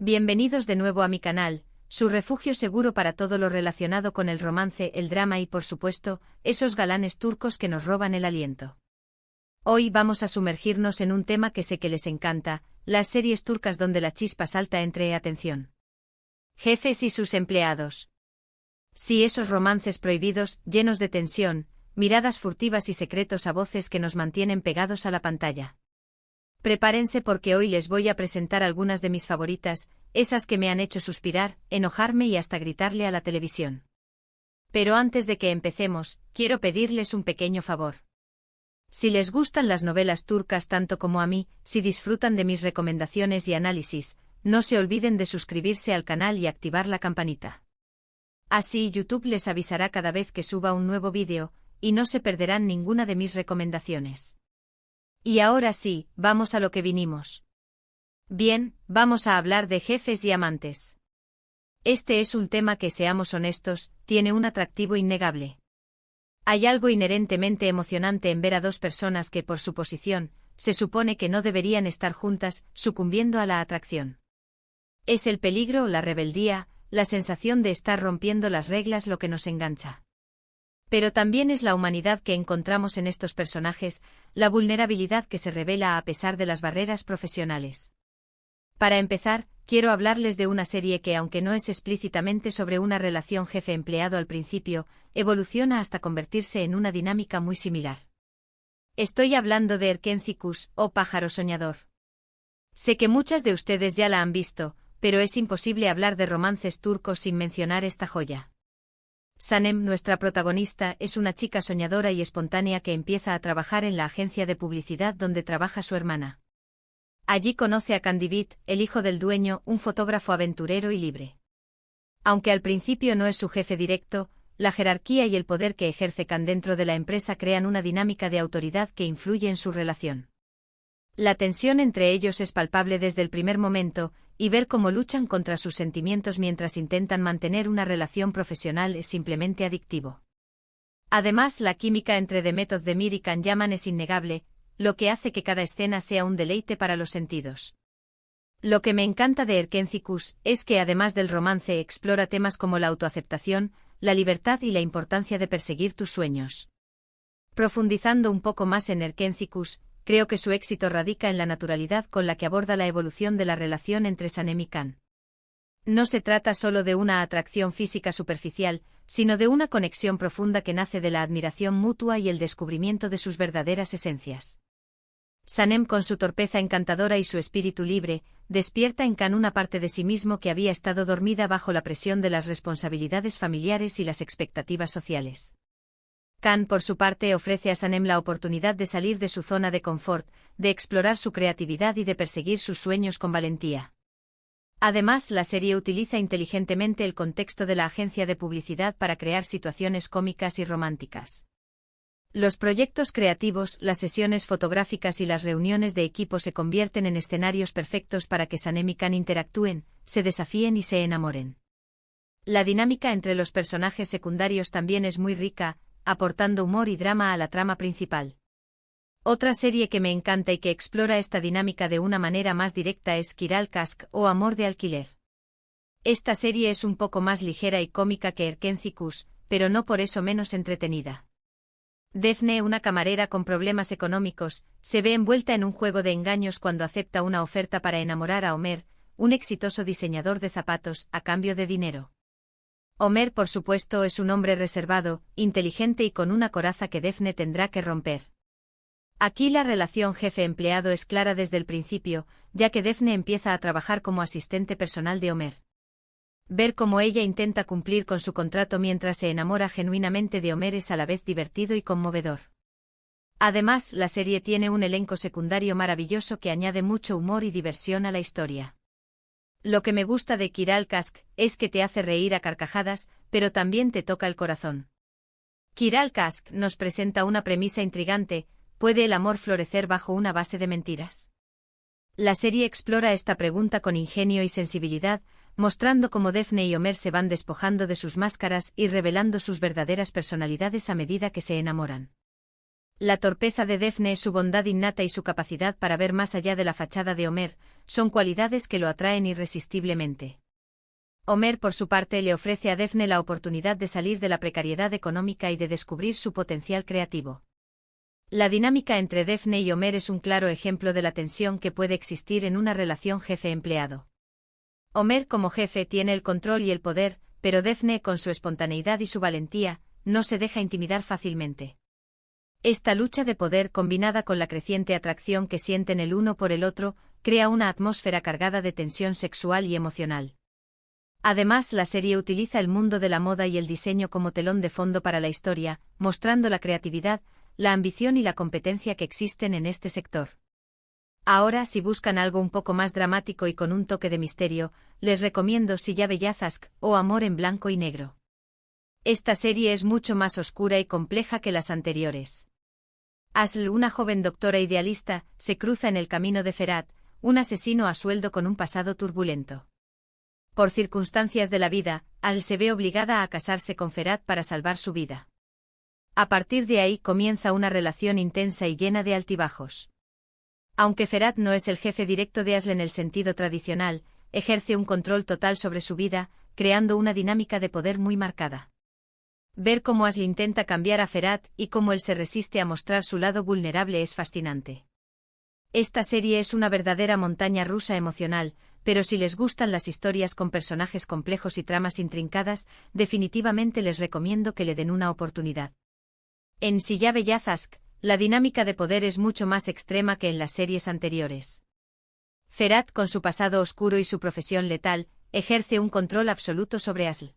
Bienvenidos de nuevo a mi canal, su refugio seguro para todo lo relacionado con el romance, el drama y por supuesto, esos galanes turcos que nos roban el aliento. Hoy vamos a sumergirnos en un tema que sé que les encanta, las series turcas donde la chispa salta entre atención. Jefes y sus empleados. Sí, esos romances prohibidos, llenos de tensión, miradas furtivas y secretos a voces que nos mantienen pegados a la pantalla. Prepárense porque hoy les voy a presentar algunas de mis favoritas, esas que me han hecho suspirar, enojarme y hasta gritarle a la televisión. Pero antes de que empecemos, quiero pedirles un pequeño favor. Si les gustan las novelas turcas tanto como a mí, si disfrutan de mis recomendaciones y análisis, no se olviden de suscribirse al canal y activar la campanita. Así YouTube les avisará cada vez que suba un nuevo vídeo, y no se perderán ninguna de mis recomendaciones. Y ahora sí, vamos a lo que vinimos. Bien, vamos a hablar de jefes y amantes. Este es un tema que, seamos honestos, tiene un atractivo innegable. Hay algo inherentemente emocionante en ver a dos personas que, por su posición, se supone que no deberían estar juntas, sucumbiendo a la atracción. Es el peligro, la rebeldía, la sensación de estar rompiendo las reglas lo que nos engancha. Pero también es la humanidad que encontramos en estos personajes, la vulnerabilidad que se revela a pesar de las barreras profesionales. Para empezar, quiero hablarles de una serie que, aunque no es explícitamente sobre una relación jefe-empleado al principio, evoluciona hasta convertirse en una dinámica muy similar. Estoy hablando de Erkenci o Pájaro Soñador. Sé que muchas de ustedes ya la han visto, pero es imposible hablar de romances turcos sin mencionar esta joya. Sanem, nuestra protagonista, es una chica soñadora y espontánea que empieza a trabajar en la agencia de publicidad donde trabaja su hermana. Allí conoce a Kandibit, el hijo del dueño, un fotógrafo aventurero y libre. Aunque al principio no es su jefe directo, la jerarquía y el poder que ejerce Can dentro de la empresa crean una dinámica de autoridad que influye en su relación. La tensión entre ellos es palpable desde el primer momento, y ver cómo luchan contra sus sentimientos mientras intentan mantener una relación profesional es simplemente adictivo. Además, la química entre Demet Özdemir y Can Yaman es innegable, lo que hace que cada escena sea un deleite para los sentidos. Lo que me encanta de Erkenci es que además del romance explora temas como la autoaceptación, la libertad y la importancia de perseguir tus sueños. Profundizando un poco más en Erkenci, creo que su éxito radica en la naturalidad con la que aborda la evolución de la relación entre Sanem y Can. No se trata solo de una atracción física superficial, sino de una conexión profunda que nace de la admiración mutua y el descubrimiento de sus verdaderas esencias. Sanem, con su torpeza encantadora y su espíritu libre, despierta en Can una parte de sí mismo que había estado dormida bajo la presión de las responsabilidades familiares y las expectativas sociales. Can, por su parte, ofrece a Sanem la oportunidad de salir de su zona de confort, de explorar su creatividad y de perseguir sus sueños con valentía. Además, la serie utiliza inteligentemente el contexto de la agencia de publicidad para crear situaciones cómicas y románticas. Los proyectos creativos, las sesiones fotográficas y las reuniones de equipo se convierten en escenarios perfectos para que Sanem y Can interactúen, se desafíen y se enamoren. La dinámica entre los personajes secundarios también es muy rica, aportando humor y drama a la trama principal. Otra serie que me encanta y que explora esta dinámica de una manera más directa es Kiral Kask o Amor de alquiler. Esta serie es un poco más ligera y cómica que Erkenci, pero no por eso menos entretenida. Defne, una camarera con problemas económicos, se ve envuelta en un juego de engaños cuando acepta una oferta para enamorar a Ömer, un exitoso diseñador de zapatos, a cambio de dinero. Ömer, por supuesto, es un hombre reservado, inteligente y con una coraza que Defne tendrá que romper. Aquí la relación jefe-empleado es clara desde el principio, ya que Defne empieza a trabajar como asistente personal de Ömer. Ver cómo ella intenta cumplir con su contrato mientras se enamora genuinamente de Ömer es a la vez divertido y conmovedor. Además, la serie tiene un elenco secundario maravilloso que añade mucho humor y diversión a la historia. Lo que me gusta de Kiral Kask es que te hace reír a carcajadas, pero también te toca el corazón. Kiral Kask nos presenta una premisa intrigante: ¿puede el amor florecer bajo una base de mentiras? La serie explora esta pregunta con ingenio y sensibilidad, mostrando cómo Defne y Ömer se van despojando de sus máscaras y revelando sus verdaderas personalidades a medida que se enamoran. La torpeza de Daphne, su bondad innata y su capacidad para ver más allá de la fachada de Homer, son cualidades que lo atraen irresistiblemente. Homer, por su parte, le ofrece a Daphne la oportunidad de salir de la precariedad económica y de descubrir su potencial creativo. La dinámica entre Daphne y Homer es un claro ejemplo de la tensión que puede existir en una relación jefe-empleado. Homer como jefe tiene el control y el poder, pero Daphne, con su espontaneidad y su valentía, no se deja intimidar fácilmente. Esta lucha de poder, combinada con la creciente atracción que sienten el uno por el otro, crea una atmósfera cargada de tensión sexual y emocional. Además, la serie utiliza el mundo de la moda y el diseño como telón de fondo para la historia, mostrando la creatividad, la ambición y la competencia que existen en este sector. Ahora, si buscan algo un poco más dramático y con un toque de misterio, les recomiendo Silla Bellazask o Amor en blanco y negro. Esta serie es mucho más oscura y compleja que las anteriores. Asl, una joven doctora idealista, se cruza en el camino de Ferhat, un asesino a sueldo con un pasado turbulento. Por circunstancias de la vida, Asl se ve obligada a casarse con Ferhat para salvar su vida. A partir de ahí comienza una relación intensa y llena de altibajos. Aunque Ferhat no es el jefe directo de Asl en el sentido tradicional, ejerce un control total sobre su vida, creando una dinámica de poder muy marcada. Ver cómo Asl intenta cambiar a Ferhat y cómo él se resiste a mostrar su lado vulnerable es fascinante. Esta serie es una verdadera montaña rusa emocional, pero si les gustan las historias con personajes complejos y tramas intrincadas, definitivamente les recomiendo que le den una oportunidad. En Silla Bellazask, la dinámica de poder es mucho más extrema que en las series anteriores. Ferhat, con su pasado oscuro y su profesión letal, ejerce un control absoluto sobre Asl.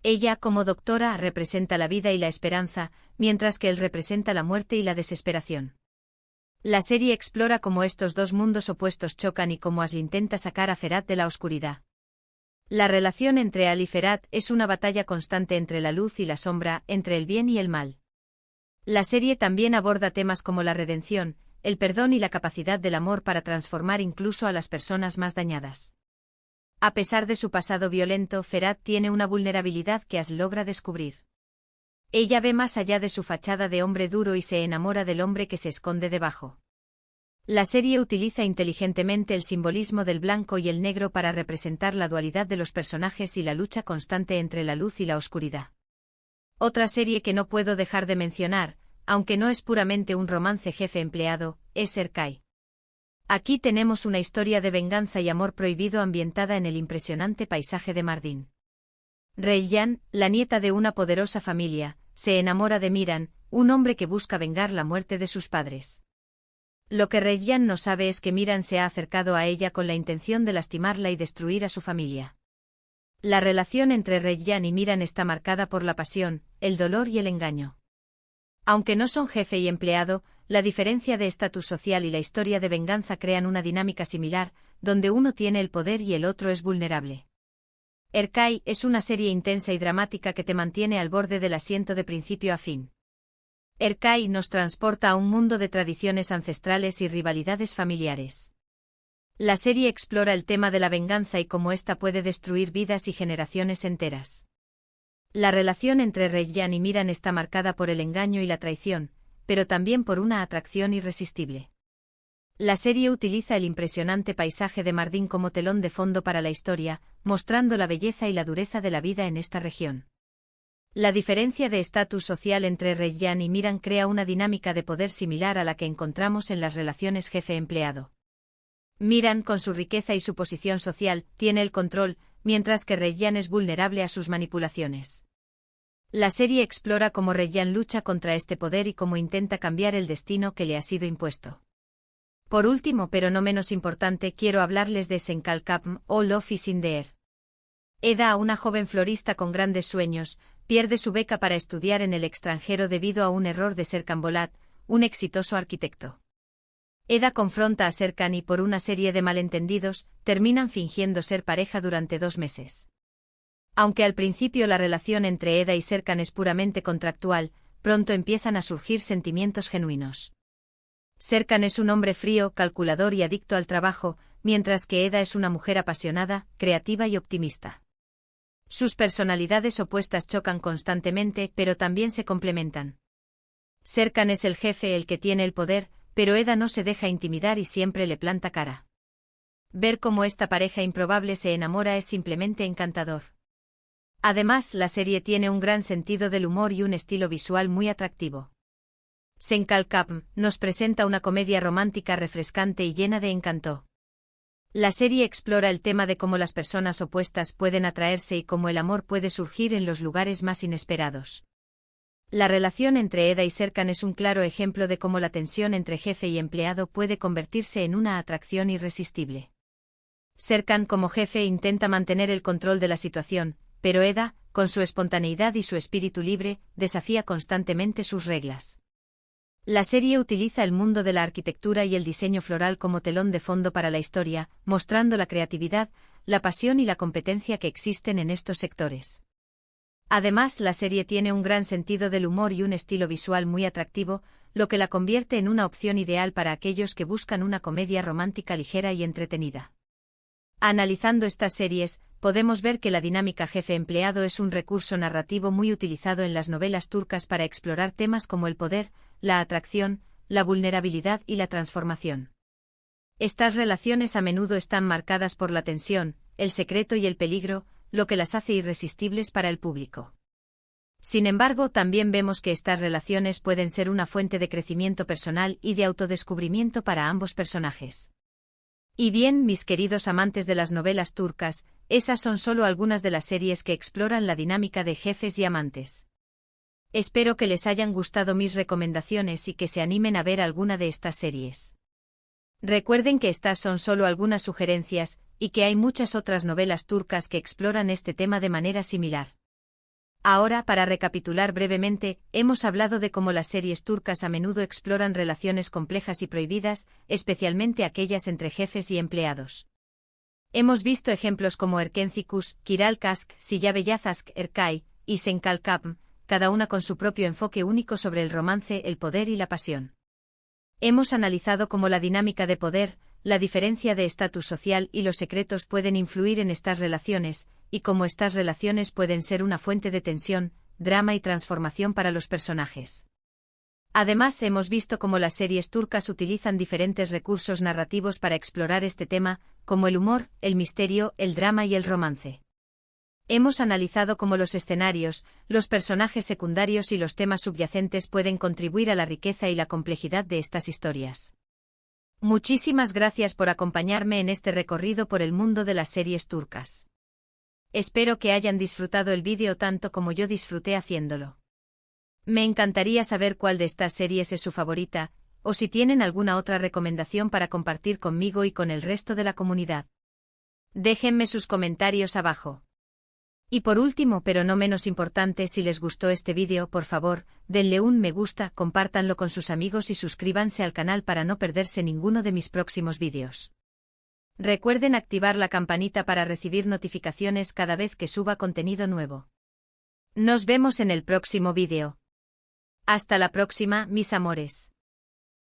Ella, como doctora, representa la vida y la esperanza, mientras que él representa la muerte y la desesperación. La serie explora cómo estos dos mundos opuestos chocan y cómo Asl intenta sacar a Ferhat de la oscuridad. La relación entre Asl y Ferhat es una batalla constante entre la luz y la sombra, entre el bien y el mal. La serie también aborda temas como la redención, el perdón y la capacidad del amor para transformar incluso a las personas más dañadas. A pesar de su pasado violento, Ferhat tiene una vulnerabilidad que Asl logra descubrir. Ella ve más allá de su fachada de hombre duro y se enamora del hombre que se esconde debajo. La serie utiliza inteligentemente el simbolismo del blanco y el negro para representar la dualidad de los personajes y la lucha constante entre la luz y la oscuridad. Otra serie que no puedo dejar de mencionar, aunque no es puramente un romance jefe-empleado, es Erkai. Aquí tenemos una historia de venganza y amor prohibido ambientada en el impresionante paisaje de Mardin. Reyyan, la nieta de una poderosa familia, se enamora de Miran, un hombre que busca vengar la muerte de sus padres. Lo que Reyyan no sabe es que Miran se ha acercado a ella con la intención de lastimarla y destruir a su familia. La relación entre Reyyan y Miran está marcada por la pasión, el dolor y el engaño. Aunque no son jefe y empleado, la diferencia de estatus social y la historia de venganza crean una dinámica similar, donde uno tiene el poder y el otro es vulnerable. Erkai es una serie intensa y dramática que te mantiene al borde del asiento de principio a fin. Erkai nos transporta a un mundo de tradiciones ancestrales y rivalidades familiares. La serie explora el tema de la venganza y cómo ésta puede destruir vidas y generaciones enteras. La relación entre Reyyan y Miran está marcada por el engaño y la traición, pero también por una atracción irresistible. La serie utiliza el impresionante paisaje de Mardin como telón de fondo para la historia, mostrando la belleza y la dureza de la vida en esta región. La diferencia de estatus social entre Reyyan y Miran crea una dinámica de poder similar a la que encontramos en las relaciones jefe-empleado. Miran, con su riqueza y su posición social, tiene el control, mientras que Reyyan es vulnerable a sus manipulaciones. La serie explora cómo Reyyan lucha contra este poder y cómo intenta cambiar el destino que le ha sido impuesto. Por último, pero no menos importante, quiero hablarles de Senkalkapm o Love is in the Air. Eda, una joven florista con grandes sueños, pierde su beca para estudiar en el extranjero debido a un error de Serkan Bolat, un exitoso arquitecto. Eda confronta a Serkan y por una serie de malentendidos, terminan fingiendo ser pareja durante 2 meses. Aunque al principio la relación entre Eda y Serkan es puramente contractual, pronto empiezan a surgir sentimientos genuinos. Serkan es un hombre frío, calculador y adicto al trabajo, mientras que Eda es una mujer apasionada, creativa y optimista. Sus personalidades opuestas chocan constantemente, pero también se complementan. Serkan es el jefe el que tiene el poder, pero Eda no se deja intimidar y siempre le planta cara. Ver cómo esta pareja improbable se enamora es simplemente encantador. Además, la serie tiene un gran sentido del humor y un estilo visual muy atractivo. Senkalkapm nos presenta una comedia romántica refrescante y llena de encanto. La serie explora el tema de cómo las personas opuestas pueden atraerse y cómo el amor puede surgir en los lugares más inesperados. La relación entre Eda y Serkan es un claro ejemplo de cómo la tensión entre jefe y empleado puede convertirse en una atracción irresistible. Serkan como jefe intenta mantener el control de la situación, pero Eda, con su espontaneidad y su espíritu libre, desafía constantemente sus reglas. La serie utiliza el mundo de la arquitectura y el diseño floral como telón de fondo para la historia, mostrando la creatividad, la pasión y la competencia que existen en estos sectores. Además, la serie tiene un gran sentido del humor y un estilo visual muy atractivo, lo que la convierte en una opción ideal para aquellos que buscan una comedia romántica ligera y entretenida. Analizando estas series, podemos ver que la dinámica jefe-empleado es un recurso narrativo muy utilizado en las novelas turcas para explorar temas como el poder, la atracción, la vulnerabilidad y la transformación. Estas relaciones a menudo están marcadas por la tensión, el secreto y el peligro, lo que las hace irresistibles para el público. Sin embargo, también vemos que estas relaciones pueden ser una fuente de crecimiento personal y de autodescubrimiento para ambos personajes. Y bien, mis queridos amantes de las novelas turcas, esas son solo algunas de las series que exploran la dinámica de jefes y amantes. Espero que les hayan gustado mis recomendaciones y que se animen a ver alguna de estas series. Recuerden que estas son solo algunas sugerencias, y que hay muchas otras novelas turcas que exploran este tema de manera similar. Ahora, para recapitular brevemente, hemos hablado de cómo las series turcas a menudo exploran relaciones complejas y prohibidas, especialmente aquellas entre jefes y empleados. Hemos visto ejemplos como Erkencikus, Kiralkask, Sillabeyazazk Erkay, y Senkalkapm, cada una con su propio enfoque único sobre el romance, el poder y la pasión. Hemos analizado cómo la dinámica de poder, la diferencia de estatus social y los secretos pueden influir en estas relaciones, y cómo estas relaciones pueden ser una fuente de tensión, drama y transformación para los personajes. Además, hemos visto cómo las series turcas utilizan diferentes recursos narrativos para explorar este tema, como el humor, el misterio, el drama y el romance. Hemos analizado cómo los escenarios, los personajes secundarios y los temas subyacentes pueden contribuir a la riqueza y la complejidad de estas historias. Muchísimas gracias por acompañarme en este recorrido por el mundo de las series turcas. Espero que hayan disfrutado el vídeo tanto como yo disfruté haciéndolo. Me encantaría saber cuál de estas series es su favorita, o si tienen alguna otra recomendación para compartir conmigo y con el resto de la comunidad. Déjenme sus comentarios abajo. Y por último, pero no menos importante, si les gustó este vídeo, por favor, denle un me gusta, compártanlo con sus amigos y suscríbanse al canal para no perderse ninguno de mis próximos vídeos. Recuerden activar la campanita para recibir notificaciones cada vez que suba contenido nuevo. Nos vemos en el próximo vídeo. Hasta la próxima, mis amores.